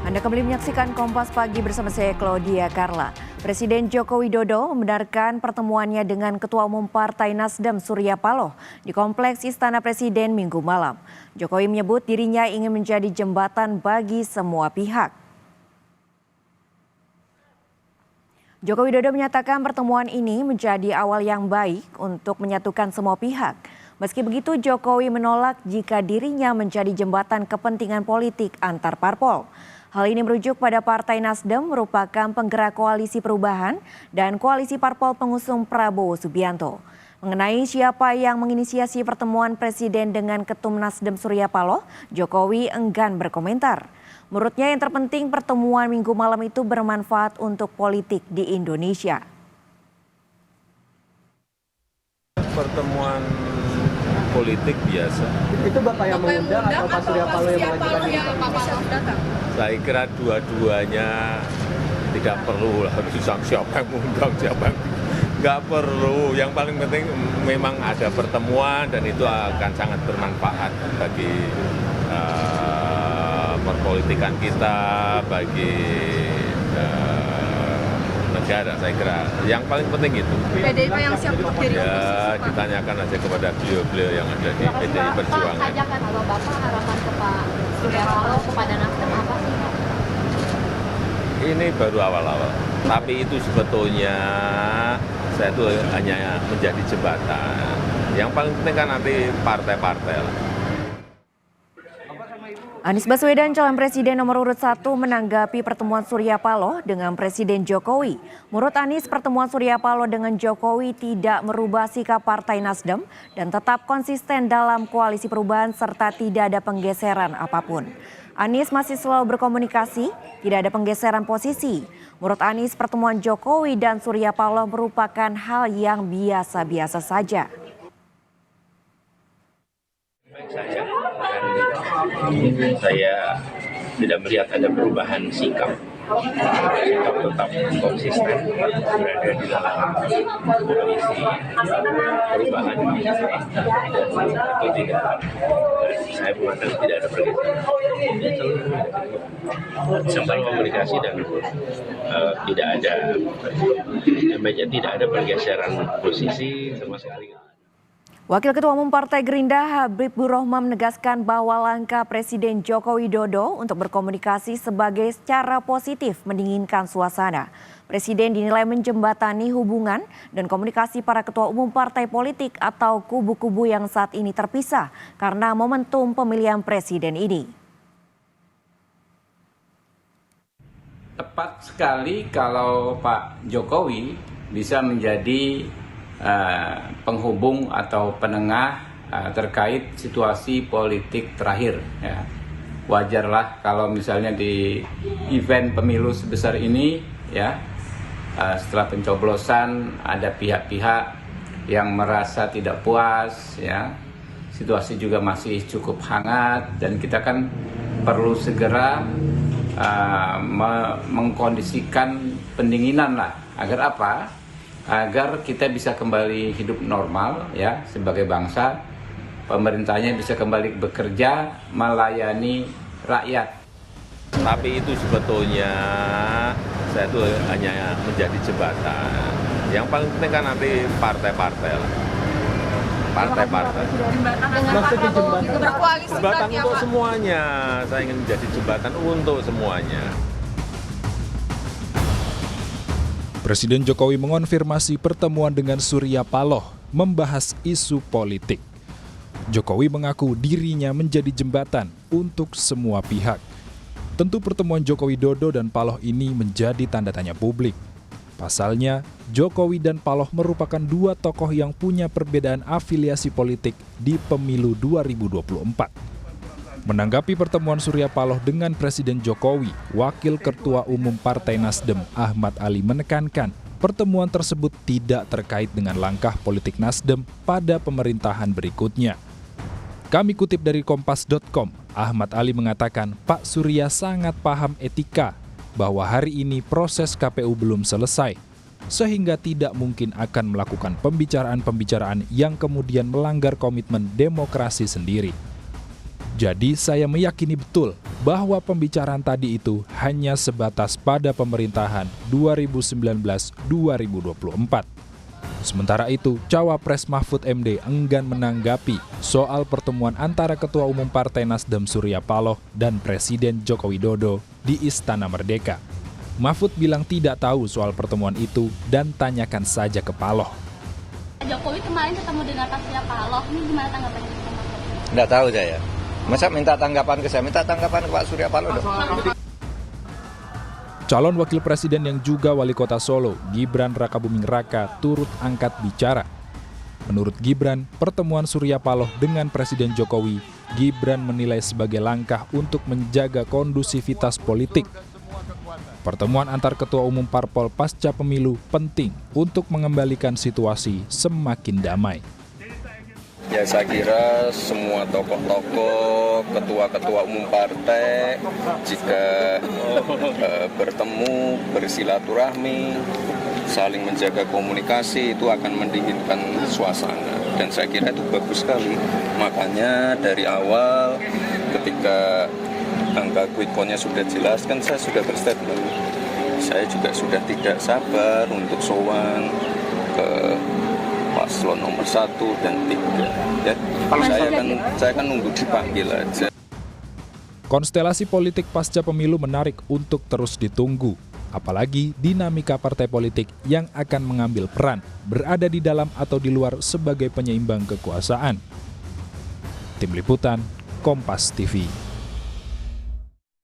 Anda kembali menyaksikan Kompas Pagi bersama saya Claudia Carla. Presiden Joko Widodo membenarkan pertemuannya dengan Ketua Umum Partai Nasdem Surya Paloh di Kompleks Istana Presiden Minggu malam. Jokowi menyebut dirinya ingin menjadi jembatan bagi semua pihak. Joko Widodo menyatakan pertemuan ini menjadi awal yang baik untuk menyatukan semua pihak. Meski begitu, Jokowi menolak jika dirinya menjadi jembatan kepentingan politik antar parpol. Hal ini merujuk pada Partai Nasdem merupakan penggerak koalisi perubahan dan koalisi parpol pengusung Prabowo Subianto. Mengenai siapa yang menginisiasi pertemuan Presiden dengan Ketum Nasdem Surya Paloh, Jokowi enggan berkomentar. Menurutnya yang terpenting pertemuan Minggu malam itu bermanfaat untuk politik di Indonesia. Pertemuan politik biasa. Itu Bapak yang mengundang atau Pak Surya Paloh yang mengajukan? Saya kira dua-duanya tidak perlu harus siapa yang mengundang, siapa yang nggak perlu. Yang paling penting memang ada pertemuan dan itu akan sangat bermanfaat bagi perpolitikan kita, bagi negara, saya kira. Yang paling penting itu. PDIP yang siap untuk jadi ya, ditanyakan aja kepada beliau-beliau yang ada di PDI Perjuangan. Pak, ajakan kalau Bapak harapan ke Pak Surya Paloh kepada Nasdem apa sih Pak? Ini baru awal-awal, tapi itu sebetulnya saya itu hanya menjadi jembatan. Yang paling penting kan nanti partai-partai lah. Anies Baswedan calon presiden nomor urut 1 menanggapi pertemuan Surya Paloh dengan Presiden Jokowi. Menurut Anies, pertemuan Surya Paloh dengan Jokowi tidak merubah sikap Partai Nasdem dan tetap konsisten dalam koalisi perubahan serta tidak ada penggeseran apapun. Anies masih selalu berkomunikasi, tidak ada penggeseran posisi. Menurut Anies, pertemuan Jokowi dan Surya Paloh merupakan hal yang biasa-biasa saja. Baik saja, dan saya tidak melihat ada perubahan sikap. Sikap tetap konsisten berada di dalam koalisi perubahan dan itu tidak, saya memandang tidak ada pergeseran. Sempat komunikasi dan tidak ada pergeseran posisi sama sekali. Wakil Ketua Umum Partai Gerindra Habibur Rahman menegaskan bahwa langkah Presiden Joko Widodo untuk berkomunikasi sebagai cara positif mendinginkan suasana. Presiden dinilai menjembatani hubungan dan komunikasi para ketua umum partai politik atau kubu-kubu yang saat ini terpisah karena momentum pemilihan presiden ini. Tepat sekali kalau Pak Jokowi bisa menjadi penghubung atau penengah terkait situasi politik terakhir. Ya. Wajarlah kalau misalnya di event pemilu sebesar ini, ya, setelah pencoblosan ada pihak-pihak yang merasa tidak puas, ya. Situasi juga masih cukup hangat dan kita kan perlu segera mengkondisikan pendinginan lah. Agar apa? Agar kita bisa kembali hidup normal, ya, sebagai bangsa, pemerintahnya bisa kembali bekerja melayani rakyat. Tapi itu sebetulnya saya itu hanya menjadi jembatan. Yang paling penting kan nanti partai-partai lah. Partai-partai. Maksudnya jembatan berkoalisi Jembatan untuk semuanya. Saya ingin menjadi jembatan untuk semuanya. Presiden Jokowi mengonfirmasi pertemuan dengan Surya Paloh membahas isu politik. Jokowi mengaku dirinya menjadi jembatan untuk semua pihak. Tentu pertemuan Joko Widodo dan Paloh ini menjadi tanda tanya publik. Pasalnya, Jokowi dan Paloh merupakan dua tokoh yang punya perbedaan afiliasi politik di pemilu 2024. Menanggapi pertemuan Surya Paloh dengan Presiden Jokowi, Wakil Ketua Umum Partai Nasdem Ahmad Ali menekankan pertemuan tersebut tidak terkait dengan langkah politik Nasdem pada pemerintahan berikutnya. Kami kutip dari Kompas.com, Ahmad Ali mengatakan Pak Surya sangat paham etika bahwa hari ini proses KPU belum selesai, sehingga tidak mungkin akan melakukan pembicaraan-pembicaraan yang kemudian melanggar komitmen demokrasi sendiri. Jadi saya meyakini betul bahwa pembicaraan tadi itu hanya sebatas pada pemerintahan 2019-2024. Sementara itu, Cawapres Mahfud MD enggan menanggapi soal pertemuan antara Ketua Umum Partai Nasdem Surya Paloh dan Presiden Joko Widodo di Istana Merdeka. Mahfud bilang tidak tahu soal pertemuan itu dan tanyakan saja ke Paloh. Jokowi kemarin ketemu dengan Pak Surya Paloh, ini gimana tanggapannya? Nggak tahu saya. Masa minta tanggapan ke saya? Minta tanggapan ke Pak Surya Paloh dong. Calon wakil presiden yang juga wali kota Solo, Gibran Rakabuming Raka, turut angkat bicara. Menurut Gibran, pertemuan Surya Paloh dengan Presiden Jokowi, Gibran menilai sebagai langkah untuk menjaga kondusivitas politik. Pertemuan antar ketua umum parpol pasca pemilu penting untuk mengembalikan situasi semakin damai. Ya saya kira semua tokoh-tokoh, ketua-ketua umum partai jika bertemu, bersilaturahmi, saling menjaga komunikasi itu akan mendinginkan suasana. Dan saya kira itu bagus sekali. Makanya dari awal ketika angka quick count-nya sudah jelas, kan saya sudah berstatement. Saya juga sudah tidak sabar untuk sowan ke paslon nomor 1 dan 3. Ya, saya kan nunggu dipanggil aja. Konstelasi politik pasca pemilu menarik untuk terus ditunggu. Apalagi dinamika partai politik yang akan mengambil peran, berada di dalam atau di luar sebagai penyeimbang kekuasaan. Tim Liputan, Kompas TV.